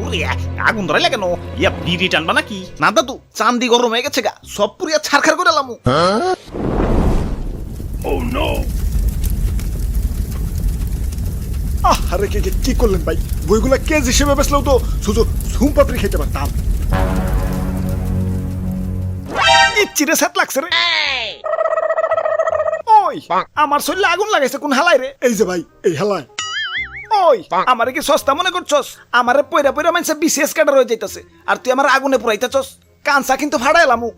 বাপুরে আগুন ধরাইলে কেন? ইয়া বিড়ি টানবা নাকি? না দাদু, চান্দি গরম হয়ে গেছে গা, সব পুরিয়া ছারখার করে এলাম। আরে কি করলেন ভাই? বইগুলা কেজ হিসেবে বেচলেও তো শুধু ঝুম পাপড়ি খেতে পারতাম। চিরে সেট লাগছে রে। ওই আমার শরীরে আগুন লাগাইছে কোন হালাই রে? এই যে ভাই, এই হালাই। ওই আমারে কি সস্তা মনে করছস? আমারে পয়রা পয়রা মানছে বিসিএস ক্যাডার হয়ে যাইতাছে, আর তুই আমার আগুনে পুরাইতেছস। কানসা কিন্তু ফাড়া এলামু।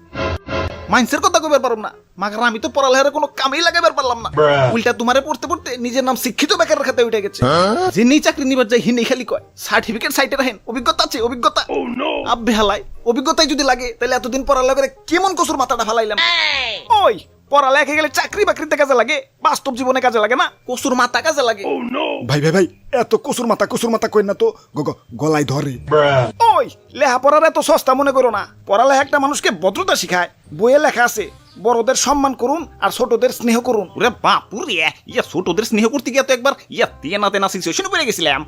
মাইন্সের কথা কইবার পারলাম না, মাগার আমি তো পড়ালেখার কোনো কামেই লাগাইবার পারলাম না। উল্টা তোমারে পড়তে পড়তে নিজের নাম শিক্ষিত বেকারের খাতে উঠে গেছে। যিনি চাকরি নিবার যাই হিনি খালি কয় সার্টিফিকেট সাইটে রাখেন, অভিজ্ঞতা আছে অভিজ্ঞতা। আব্বে হালাই, অভিজ্ঞতাই যদি লাগে তাহলে এতদিন পড়ালেখা করে কেমন কসুর মাথাটা ফালাইলাম। ওই পড়ালেখা গেলে চাকরি বাকরিতে কাজে লাগে, বাস্তব জীবনে কাজে লাগে না, কসুর মাথা কাজে লাগে। ভাই ভাই ভাই, এত কসুর মাথা কই না তো, গলায় ধরে। ওই লেখাপড়ার এত সস্তা মনে করো না। পড়ালেখা একটা মানুষকে ভদ্রতা শিখায়। বইয়ে লেখা আছে বড়দের সম্মান করুন আর ছোটদের স্নেহ করুন। ওরে বাপুরে, ইয়া ছোটদের স্নেহ করতে গিয়ে তো একবার ইয়া তেনা তেনা সিচুয়েশনে পড়ে গেছিলাম।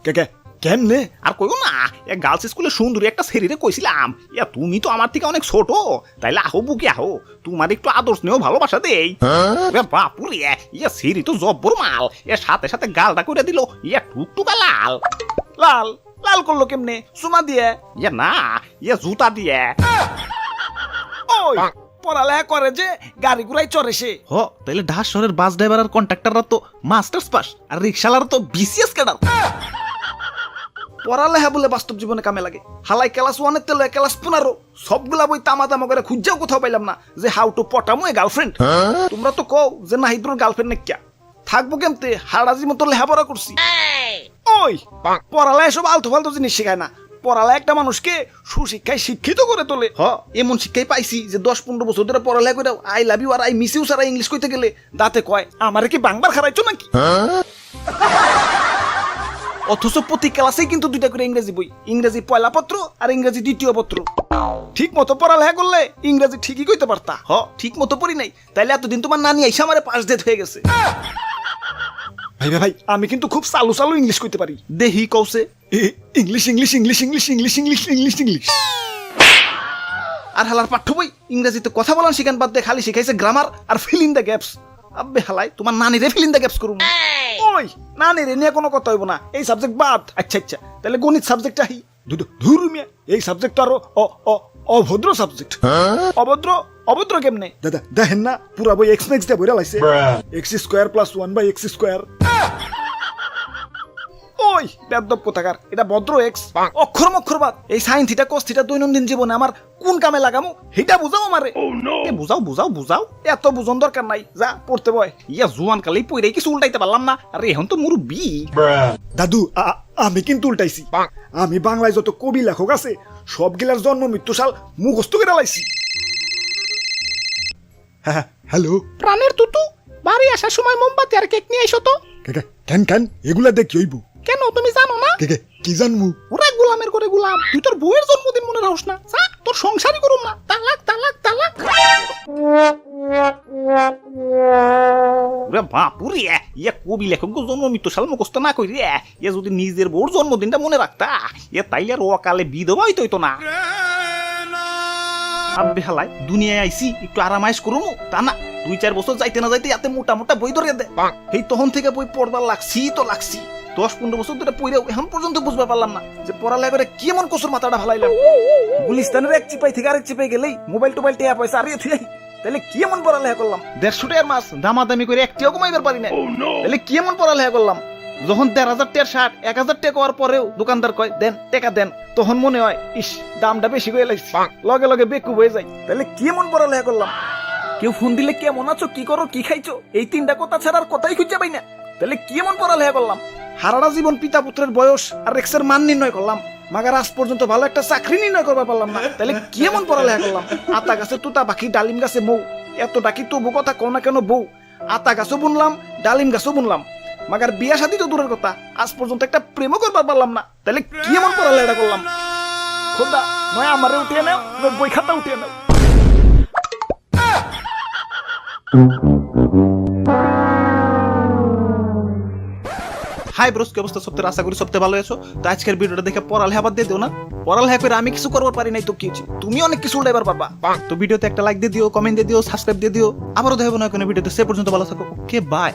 কে কেমনে? আর কইও না, গার্লস স্কুলে সুন্দরী একটা শরীরে কইছিলাম, ইয়া তুমি তো আমার থেকে অনেক ছোট, তাইলে আহো বুকে আহো, তোমার একটু আদর স্নেহ ভালোবাসা দেই। বাপুরে, ইয়া শরীর তো জব্বর মাল। এর সাথে সাথে গালটা করে দিল ইয়া টুকটুকা লাল। লাল লাল করলো কেমনে? চুমা দিয়ে? ইয়া না, ইয়া জুতা দিয়ে। ওই পড়ালেখা করে যে গাড়ি ঘুরাই চড়ে সে। হ, তাইলে ঢাকা শহরের বাস ড্রাইভার আর কন্ট্রাক্টররা তো মাস্টার্স পাস, আর রিকশালার তো বিসিএস ক্যাডার। পড়ালেখা বলে বাস্তব জীবনে কামে লাগে। হালাই ক্লাস 1 তেল ক্লাস 15 সবগুলা বই তামা করে খুঁজাও কোথাও পাইলাম না যে হাউ টু পটামো এ গার্লফ্রেন্ড। তোমরা তো কও যে নাহিদুর গার্লফ্রেন্ড নাকি থাকবো কেমতে, হারাজি মতো লেখাপড়া করছি। ওই পড়ালেখা সব আলতু ফালতু জিনিস শেখায় না, পড়ালেখা একটা মানুষকে সুশিক্ষায় শিক্ষিত করে তোলে। হ, এমন শিক্ষাই পাইছি যে 10-15 বছর ধরে পড়ালেখা করে আই লাভ ইউ আর আই মিস ইউ সারা ইংলিশ কইতে গেলে দাঁতে কয় আমারে কি বাংবার খারাইছো নাকি? অথচ প্রতি ক্লাসেই কিন্তু 2টা করে ইংরেজি বই, ইংরেজি পয়লা পত্র আর ইংরেজি দ্বিতীয় পত্র। ঠিক মতো পড়ালেখা করলে ইংরেজি ঠিকই কইতে পারতা। হ, ঠিক মতো পড়ি নাই, তাইলে এতদিন তোমার নানি আইসা আমারে পাস ডেট হয়ে গেছে। ভাই ভাই ভাই, আমি কিন্তু খুব চালু চালু ইংলিশ কইতে পারি। দেহি কওছে English English English English English English English English. আর হালার পাঠ্য বই ইংরেজিতে কথা বলান শিখান বাদ দিয়ে খালি শিখাইছে গ্রামার আর ফিল ইন দ্য গ্যাপস। আব্বে হালাই, তোমার নানিরে ফিল ইন দ্য গ্যাপস করুম। ওই নানিরে নিয়ে কোনো কথা হইব না, এই সাবজেক্ট বাদ। আচ্ছা আচ্ছা, তাহলে গণিত সাবজেক্টটা হি ধুর মিয়া, এই সাবজেক্ট আরো অভদ্র সাবজেক্ট। অভদ্র অভদ্র কেমনে? দাদা দেখেন না, পুরা বই এক্স ম্যাক্স দিয়ে বইরা লাইছে, x square plus 1/x square. ওই বেদব কোথাকার, এটা ভদ্র এক্স, অক্ষর মক্ষর বাদ। এই সাইন থিটা কস থিটা দৈনন্দিন জীবনে আমার কোন কামে লাগামু সেটা বুঝাও আমারে। বুঝাও বুঝাও বুঝাও, এত বুঝন দরকার নাই, যা পড়তে বয়। ইয়া জুয়ান কালেই পড়ে কিছু উল্টাইতে পারলাম না, আর এখন তো মুরব্বি। দাদু আমি কিন্তু উল্টাইছি। আমি বাংলায় যত কবি লেখক আছে সবগুলার জন্ম মৃত্যু সাল মুখস্থ করে লাইছি। হ্যাঁ হ্যালো প্রাণের তুতু, বাড়ি আসার সময় মোমবাতি আর কেক নিয়ে এসো তো। কেন কেন এগুলা দেখি হইব কেন তুমি জানো না? কি জানমু? ওরা গোলামের করে গোলাম, তুই তোর বউয়ের জন্মদিন মনে রাখস না? যা, তোর সংসারই করুম না, তালাক তালাক তালাক। ওরে বাপুরে, ইয়া কবি লেখক জন্ম মৃত্যু সাল মুখস্থ না করি রে, ইয়া যদি নিজের বউর জন্মদিনটা মনে রাখতা, ইয়া তাইলে আর অকালে বিধবা হইতো না। আব্বে হালাই, দুনিয়ায় আইসি একটু আরামাইশ করুম, তা না 2-4 বছর যাইতে না যাইতে এতে মোটা মোটা বই ধরে দে। এই তখন থেকে বই পড়বার লাগছি তো লাগছি, 10-15 বছর ধরে পড়েও এখন পর্যন্ত বুঝতে পারলাম না যে পড়ালেখা করে কেমন কসুর মাথাটা ফালাইলাম। গুলিস্তানের এক চিপাই থেকে আরেক চিপাই গেলেই মোবাইল টোবাইল টেয়া পয়সা আরিয়ে থুই, তাহলে কেমন পড়ালেখা করলাম? 150 টাকার মাছ দামাদামি করে একটিও কমাইবার পারি না, তাহলে কেমন পড়ালেখা করলাম? যখন 1,500 টাকার শার্ট 1,000 টাকা হওয়ার পরেও দোকানদার কয় দেন টাকা দেন, তখন মনে হয় ইস দামটা বেশি হয়ে লাগছে, লগে লগে বেকুব হয়ে যায়। তাহলে কেমন পড়ালেখা করলাম? কেউ ফোন দিলে কেমন আছো, কি করো, কি খাইছো, এই 3টা কথা ছাড়া আর কথাই খুঁজে পাই না। তাহলে কেমন পড়ালেখা করলাম? হারাটা জীবন পিতা পুত্রের বয়স আর রেক্সের মান নির্ণয় করলাম, মাগার আজ পর্যন্ত ভালো একটা চাকরি নির্ণয় করবার পারলাম না। তাহলে কেমন পড়ালেখা করলাম? আতা গাছে তুতা পাখি, ডালিম গাছে মৌ, এত ডাকি তবু কথা কও না কেন বউ? আতা গাছও বুনলাম, ডালিম গাছও বুনলাম, মাগার বিয়া শাদী তো দূরের কথা, আজ পর্যন্ত একটা প্রেমও করবার পারলাম না। তাহলে কেমন পড়ালেখা করলাম? খোদা, নয় আমারে উঠিয়ে নাও, বই খাতা উঠিয়ে নাও। হাই ব্রোস, কি অবস্থা সপ্তাহে? আশা করি সপ্তাহে ভালো আছো। তো আজকের ভিডিওটা দেখে পড়ালেখা বাদ দিয়ে দিও না। পড়ালেখা করে আমি কিছু করবার পারি নাই তো কি হয়েছে, তুমি অনেক কিছু উল্টাইবার পারবা। তো ভিডিওতে একটা লাইক দিয়ে দিও, কমেন্ট দিয়ে দিও, সাবস্ক্রাইব দিয়ে দিও। আবারও দেখাবো না কোনো ভিডিওতে, সে পর্যন্ত ভালো থাকো। Okay bye.